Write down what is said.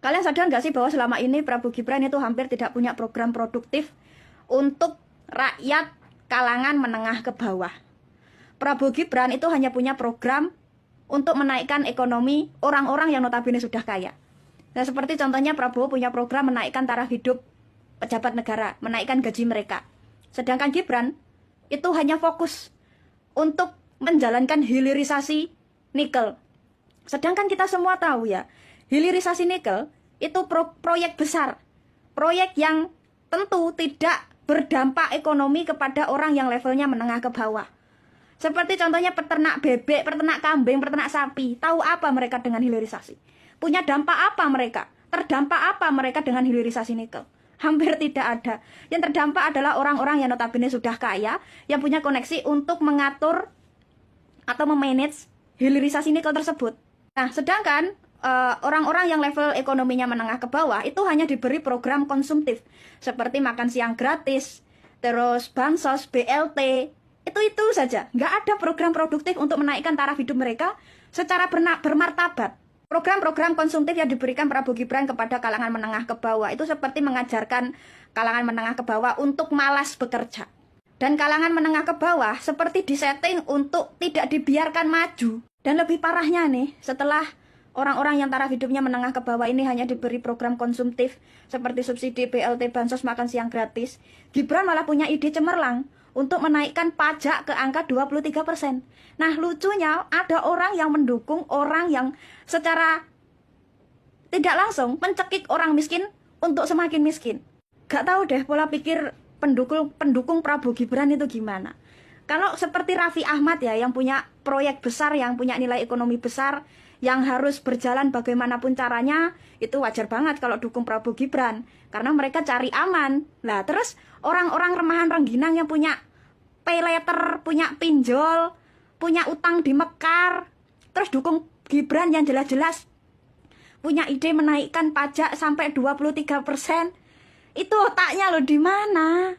Kalian sadar nggak sih bahwa selama ini Prabowo Gibran itu hampir tidak punya program produktif untuk rakyat kalangan menengah ke bawah. Prabowo Gibran itu hanya punya program untuk menaikkan ekonomi orang-orang yang notabene sudah kaya. Nah, seperti contohnya Prabowo punya program menaikkan taraf hidup pejabat negara, menaikkan gaji mereka. Sedangkan Gibran itu hanya fokus untuk menjalankan hilirisasi nikel. Sedangkan kita semua tahu ya, hilirisasi nikel itu proyek besar, proyek yang tentu tidak berdampak ekonomi kepada orang yang levelnya menengah ke bawah. Seperti contohnya peternak bebek, peternak kambing, peternak sapi. Tahu apa mereka dengan hilirisasi? Punya dampak apa mereka? Terdampak apa mereka dengan hilirisasi nikel? Hampir tidak ada. Yang terdampak adalah orang-orang yang notabene sudah kaya, yang punya koneksi untuk mengatur atau memanage hilirisasi nikel tersebut. Nah, sedangkan orang-orang yang level ekonominya menengah ke bawah itu hanya diberi program konsumtif seperti makan siang gratis, terus bansos, BLT, itu saja. Nggak ada program produktif untuk menaikkan taraf hidup mereka secara bermartabat. Program-program konsumtif yang diberikan Prabowo Gibran kepada kalangan menengah ke bawah itu seperti mengajarkan kalangan menengah ke bawah untuk malas bekerja. Dan kalangan menengah ke bawah seperti disetting untuk tidak dibiarkan maju. Dan lebih parahnya nih, setelah orang-orang yang taraf hidupnya menengah ke bawah ini hanya diberi program konsumtif seperti subsidi, BLT, bansos, makan siang gratis, Gibran malah punya ide cemerlang untuk menaikkan pajak ke angka 23%. Nah, lucunya ada orang yang mendukung orang yang secara tidak langsung mencekik orang miskin untuk semakin miskin. Gak tahu deh pola pikir pendukung Prabowo Gibran itu gimana. Kalau seperti Raffi Ahmad ya, yang punya proyek besar, yang punya nilai ekonomi besar, yang harus berjalan bagaimanapun caranya, itu wajar banget kalau dukung Prabowo Gibran. Karena mereka cari aman. Lah terus orang-orang remahan rengginang yang punya pay letter, punya pinjol, punya utang di Mekar, terus dukung Gibran yang jelas-jelas punya ide menaikkan pajak sampai 23%. Itu otaknya loh di mana?